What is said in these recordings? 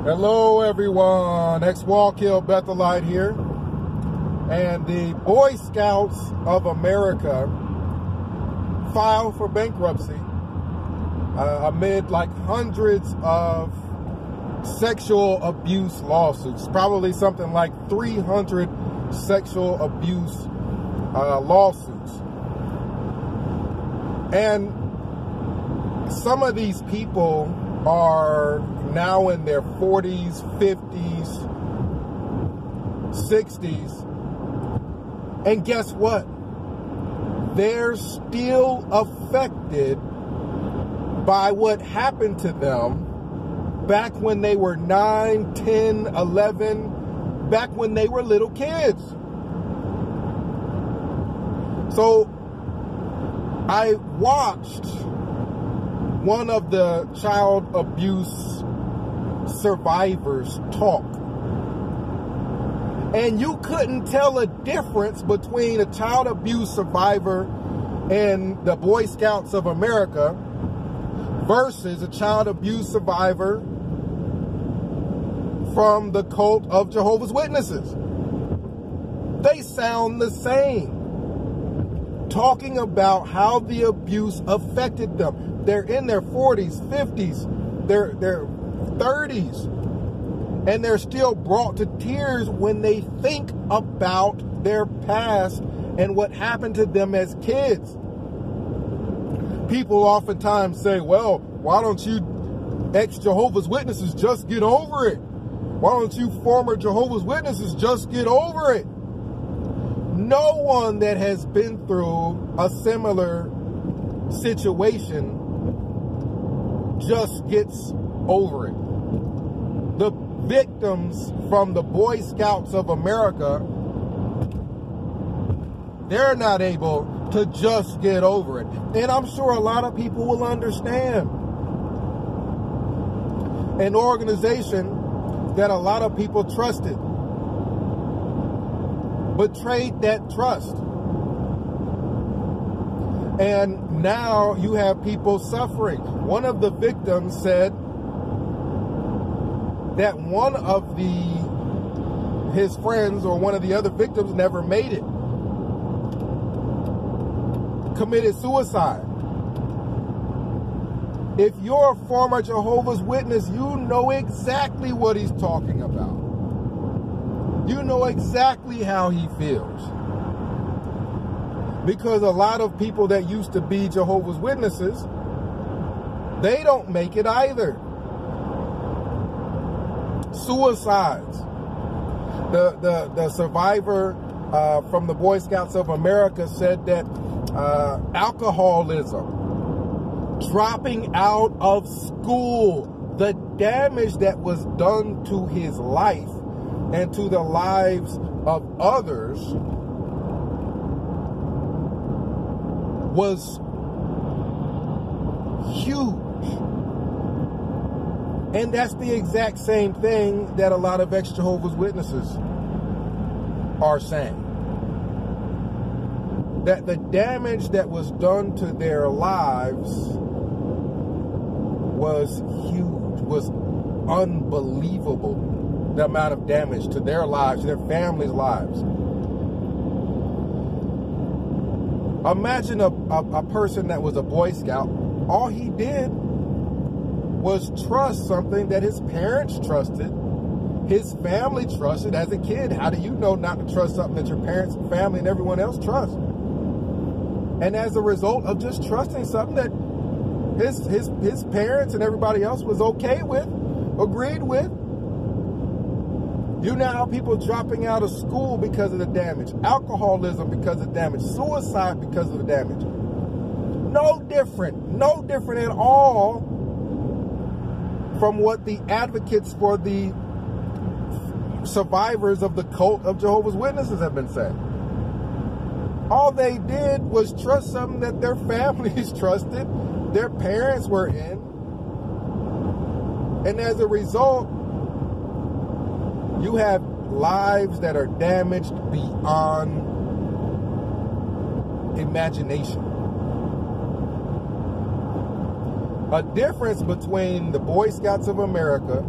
Hello everyone, ex-Wall Kill Bethelite here. And the Boy Scouts of America filed for bankruptcy amid like hundreds of sexual abuse lawsuits, probably something like 300 sexual abuse lawsuits. And some of these people are now in their 40s, 50s, 60s. And guess what? They're still affected by what happened to them back when they were 9, 10, 11, back when they were little kids. So I watched one of the child abuse survivors talk. And you couldn't tell a difference between a child abuse survivor in the Boy Scouts of America versus a child abuse survivor from the cult of Jehovah's Witnesses. They sound the same, talking about how the abuse affected them. They're in their 40s, 50s, their 30s, and they're still brought to tears when they think about their past and what happened to them as kids. People oftentimes say, well, why don't you ex-Jehovah's Witnesses just get over it? Why don't you former Jehovah's Witnesses just get over it? No one that has been through a similar situation just gets over it. The victims from the Boy Scouts of America, they're not able to just get over it. And I'm sure a lot of people will understand. An organization that a lot of people trusted betrayed that trust. And now you have people suffering. One of the victims said that one of his friends or one of the other victims never made it. Committed suicide. If you're a former Jehovah's Witness, you know exactly what he's talking about. You know exactly how he feels. Because a lot of people that used to be Jehovah's Witnesses, they don't make it either. Suicides. The survivor from the Boy Scouts of America said that alcoholism, dropping out of school, the damage that was done to his life and to the lives of others was huge. And that's the exact same thing that a lot of ex-Jehovah's Witnesses are saying. That the damage that was done to their lives was huge, was unbelievable. The amount of damage to their lives, their families' lives. Imagine a person that was a Boy Scout. All he did was trust something that his parents trusted, his family trusted as a kid. How do you know not to trust something that your parents, family, and everyone else trust? And as a result of just trusting something that his parents and everybody else was okay with, agreed with, you now have people dropping out of school because of the damage, alcoholism because of the damage, suicide because of the damage. No different at all from what the advocates for the survivors of the cult of Jehovah's Witnesses have been saying. All they did was trust something that their families trusted, their parents were in, and as a result, you have lives that are damaged beyond imagination. A difference between the Boy Scouts of America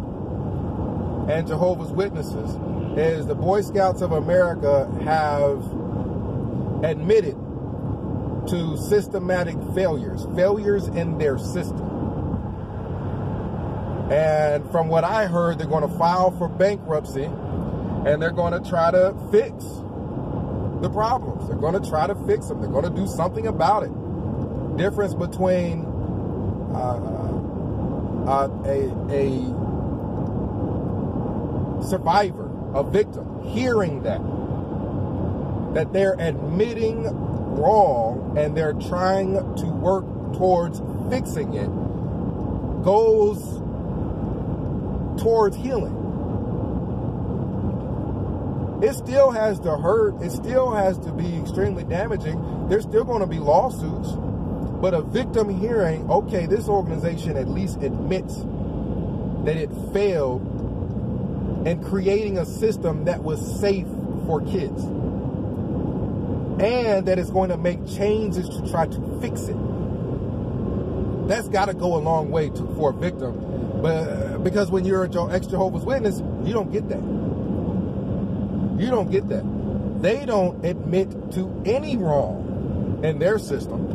and Jehovah's Witnesses is the Boy Scouts of America have admitted to systematic failures in their system. And from what I heard, they're going to file for bankruptcy, and they're going to try to fix the problems. They're going to try to fix them. They're going to do something about it. Difference between a survivor, a victim, hearing that they're admitting wrong and they're trying to work towards fixing it, goes towards healing. It still has to hurt. It still has to be extremely damaging. There's still going to be lawsuits. But a victim hearing, okay, this organization at least admits that it failed in creating a system that was safe for kids, and that it's going to make changes to try to fix it. That's got to go a long way for a victim. But because when you're an ex-Jehovah's Witness, you don't get that. You don't get that. They don't admit to any wrong in their system.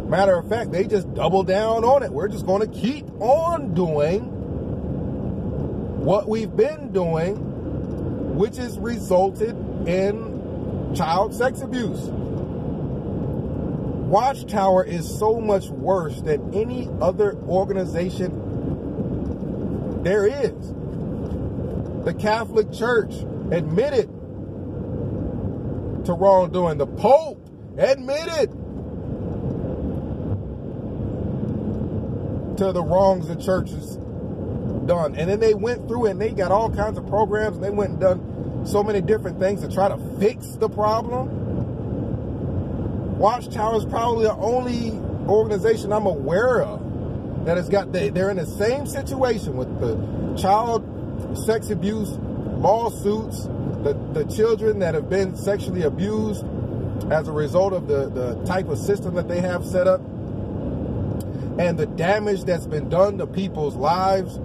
Matter of fact, they just double down on it. We're just going to keep on doing what we've been doing, which has resulted in child sex abuse. Watchtower is so much worse than any other organization there is. The Catholic Church admitted to wrongdoing. The Pope admitted to the wrongs the church has done. And then they went through and they got all kinds of programs, and they went and done so many different things to try to fix the problem. Watchtower is probably the only organization I'm aware of that has got, they're in the same situation with the child sex abuse lawsuits, the children that have been sexually abused as a result of the type of system that they have set up, and the damage that's been done to people's lives,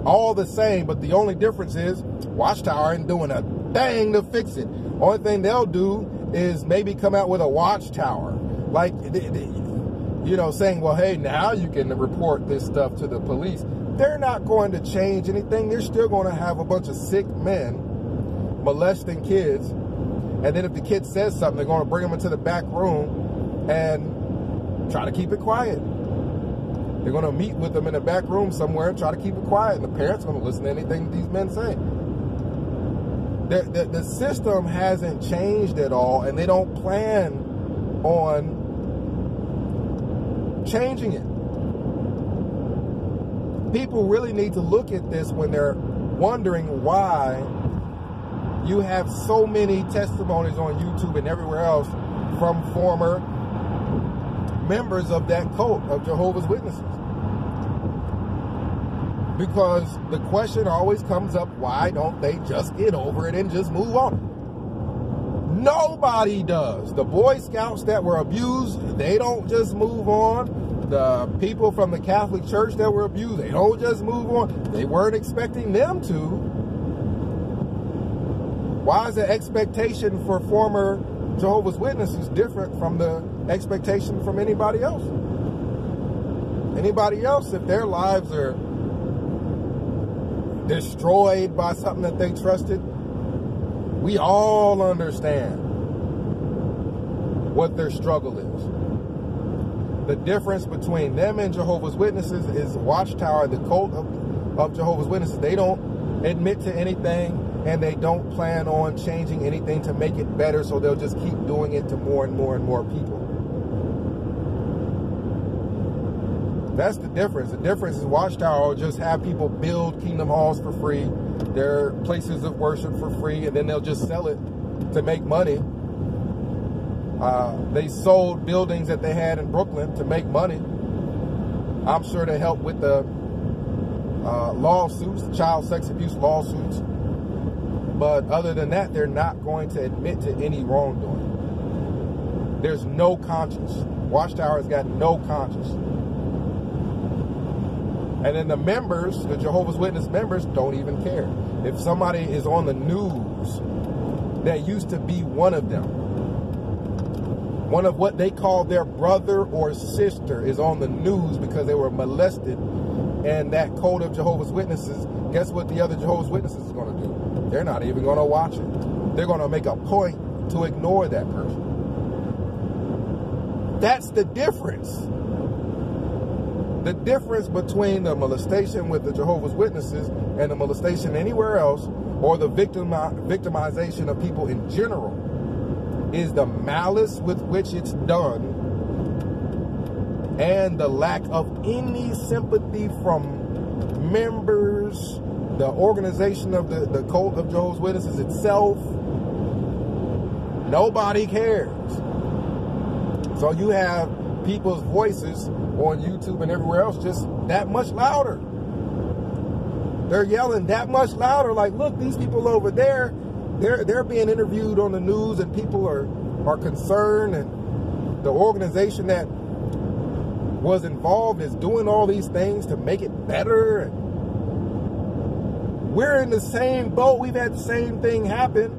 all the same. But the only difference is Watchtower ain't doing a thing to fix it. Only thing they'll do is maybe come out with a watchtower, like, you know, saying, well, hey, now you can report this stuff to the police. They're not going to change anything. They're still going to have a bunch of sick men molesting kids. And then if the kid says something, they're going to bring them into the back room and try to keep it quiet. They're going to meet with them in the back room somewhere and try to keep it quiet. And the parents are going to listen to anything these men say. The system hasn't changed at all, and they don't plan on changing it. People really need to look at this when they're wondering why you have so many testimonies on YouTube and everywhere else from former members of that cult of Jehovah's Witnesses. Because the question always comes up, why don't they just get over it and just move on? Nobody does. The Boy Scouts that were abused, they don't just move on. The people from the Catholic Church that were abused, they don't just move on. They weren't expecting them to. Why is the expectation for former Jehovah's Witnesses different from the expectation from anybody else? Anybody else, if their lives are destroyed by something that they trusted, we all understand what their struggle is. The difference between them and Jehovah's Witnesses is Watchtower, the cult of Jehovah's Witnesses, they don't admit to anything, and they don't plan on changing anything to make it better, so they'll just keep doing it to more and more and more people. That's the difference. The difference is Watchtower will just have people build kingdom halls for free, their places of worship for free, and then they'll just sell it to make money. They sold buildings that they had in Brooklyn to make money. I'm sure to help with the lawsuits, the child sex abuse lawsuits. But other than that, they're not going to admit to any wrongdoing. There's no conscience. Watchtower has got no conscience. And then the members, the Jehovah's Witness members, don't even care. If somebody is on the news that used to be one of them, one of what they call their brother or sister is on the news because they were molested, and that code of Jehovah's Witnesses, guess what the other Jehovah's Witnesses is going to do? They're not even going to watch it. They're going to make a point to ignore that person. That's the difference. The difference between the molestation with the Jehovah's Witnesses and the molestation anywhere else, or the victimization of people in general, is the malice with which it's done and the lack of any sympathy from members, the organization of the cult of Jehovah's Witnesses itself. Nobody cares. So you have people's voices on YouTube and everywhere else just that much louder. They're yelling that much louder, like, look, these people over there, they're being interviewed on the news, and people are concerned, and the organization that was involved is doing all these things to make it better. And we're in the same boat. We've had the same thing happen,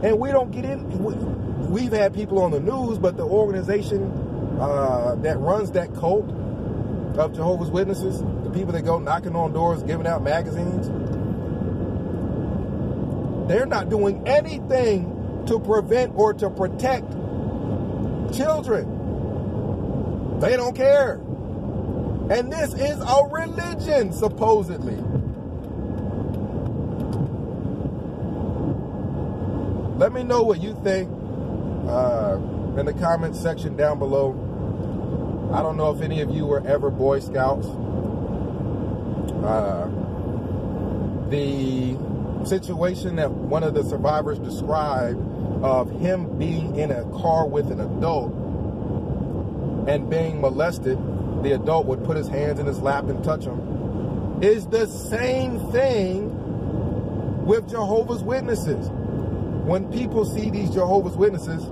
and we don't get in. We've had people on the news, but the organization that runs that cult of Jehovah's Witnesses, the people that go knocking on doors, giving out magazines, they're not doing anything to prevent or to protect children. They don't care. And this is a religion, supposedly. Let me know what you think in the comments section down below. I don't know if any of you were ever Boy Scouts. The situation that one of the survivors described of him being in a car with an adult and being molested, the adult would put his hands in his lap and touch him, is the same thing with Jehovah's Witnesses. When people see these Jehovah's Witnesses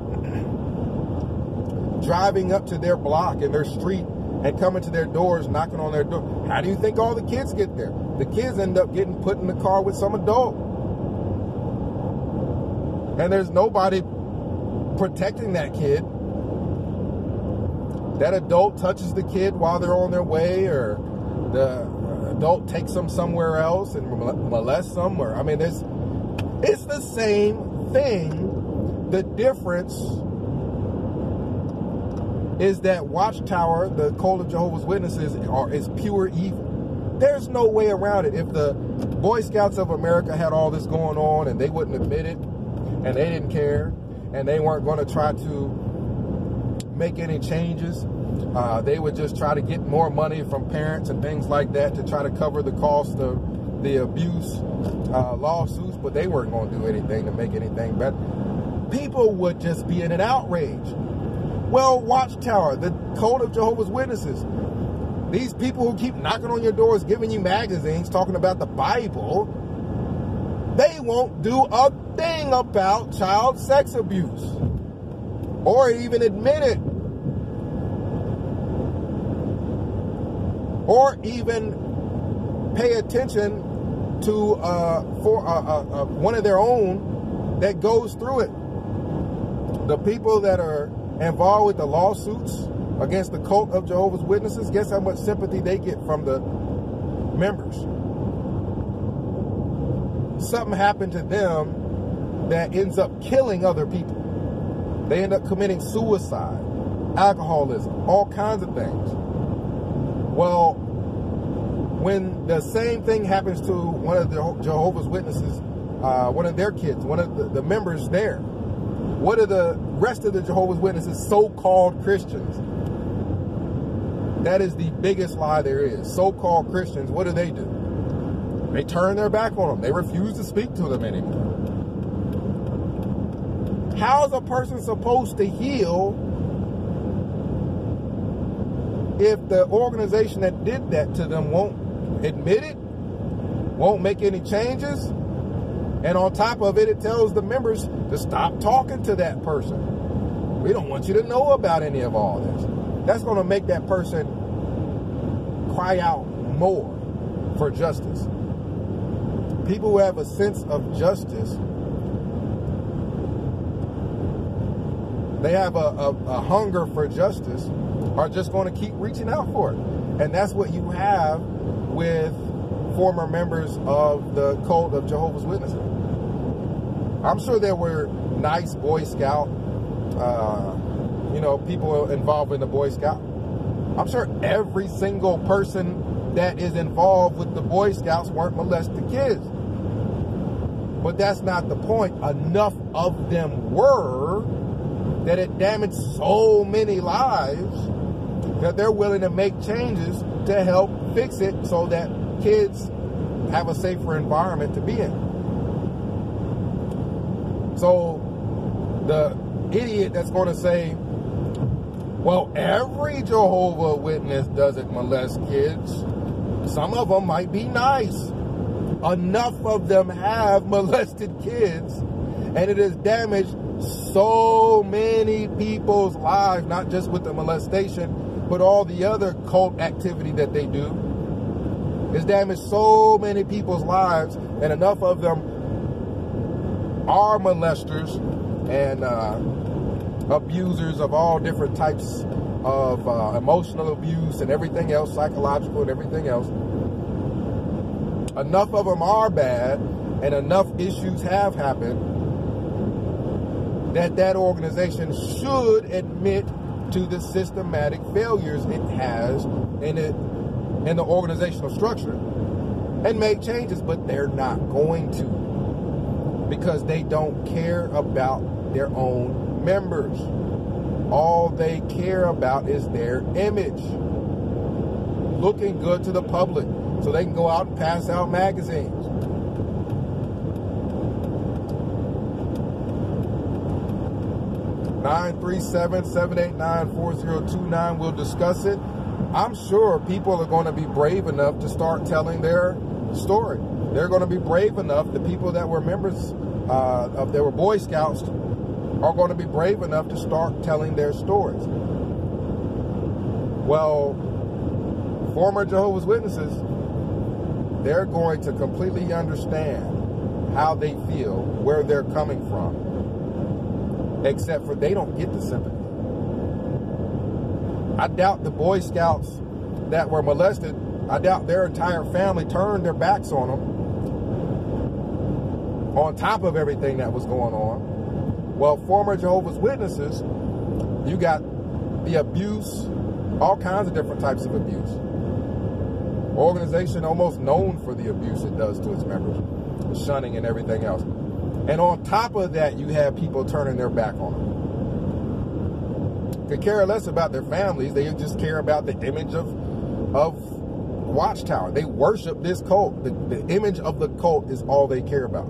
driving up to their block and their street and coming to their doors, knocking on their door, how do you think all the kids get there? The kids end up getting put in the car with some adult. And there's nobody protecting that kid. That adult touches the kid while they're on their way, or the adult takes them somewhere else and molests them. Or, I mean, it's the same thing. The difference is that Watchtower, the cult of Jehovah's Witnesses, is pure evil. There's no way around it. If the Boy Scouts of America had all this going on and they wouldn't admit it, and they didn't care, and they weren't going to try to make any changes, they would just try to get more money from parents and things like that to try to cover the cost of the abuse lawsuits, but they weren't going to do anything to make anything better. People would just be in an outrage. Well, Watchtower, the cult of Jehovah's Witnesses, these people who keep knocking on your doors, giving you magazines, talking about the Bible, they won't do a thing about child sex abuse or even admit it or even pay attention to one of their own that goes through it. The people that are involved with the lawsuits against the cult of Jehovah's Witnesses, guess how much sympathy they get from the members? Something happened to them that ends up killing other people. They end up committing suicide, alcoholism, all kinds of things. Well, when the same thing happens to one of the Jehovah's Witnesses, one of their kids, one of the members there, what are the rest of the Jehovah's Witnesses, so-called Christians? That is the biggest lie there is. So-called Christians, what do? They turn their back on them. They refuse to speak to them anymore. How's a person supposed to heal if the organization that did that to them won't admit it, won't make any changes, and on top of it, it tells the members to stop talking to that person? We don't want you to know about any of all this. That's going to make that person cry out more for justice. People who have a sense of justice, they have a hunger for justice, are just going to keep reaching out for it. And that's what you have with former members of the cult of Jehovah's Witnesses. I'm sure there were nice Boy Scout, people involved in the Boy Scout. I'm sure every single person that is involved with the Boy Scouts weren't molested kids. But that's not the point. Enough of them were that it damaged so many lives that they're willing to make changes to help fix it so that kids have a safer environment to be in. So the idiot that's going to say, well, every Jehovah's Witness doesn't molest kids. Some of them might be nice. Enough of them have molested kids, and it has damaged so many people's lives, not just with the molestation, but all the other cult activity that they do. It's damaged so many people's lives, and enough of them are molesters and abusers of all different types of emotional abuse and everything else, psychological and everything else. Enough of them are bad, and enough issues have happened that organization should admit to the systematic failures it has in the organizational structure and make changes, but they're not going to, because they don't care about their own members. All they care about is their image, looking good to the public so they can go out and pass out magazines. (937-789-4029). We'll discuss it. I'm sure people are going to be brave enough to start telling their story. They're going to be brave enough. The people that were members they were Boy Scouts are going to be brave enough to start telling their stories. Well, former Jehovah's Witnesses, they're going to completely understand how they feel, where they're coming from, except for they don't get the sympathy. I doubt the Boy Scouts that were molested, I doubt their entire family turned their backs on them, on top of everything that was going on. Well, former Jehovah's Witnesses, you got the abuse, all kinds of different types of abuse. Organization almost known for the abuse it does to its members, the shunning and everything else. And on top of that, you have people turning their back on them. They care less about their families. They just care about the image of Watchtower. They worship this cult. The image of the cult is all they care about.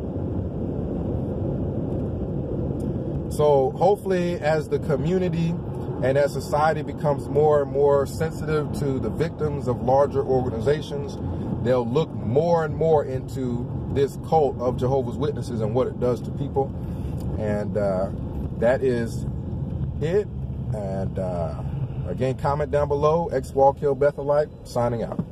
So hopefully, as the community and as society becomes more and more sensitive to the victims of larger organizations, they'll look more and more into this cult of Jehovah's Witnesses and what it does to people. And that is it. And again, comment down below. X Wall Kill Bethelite, signing out.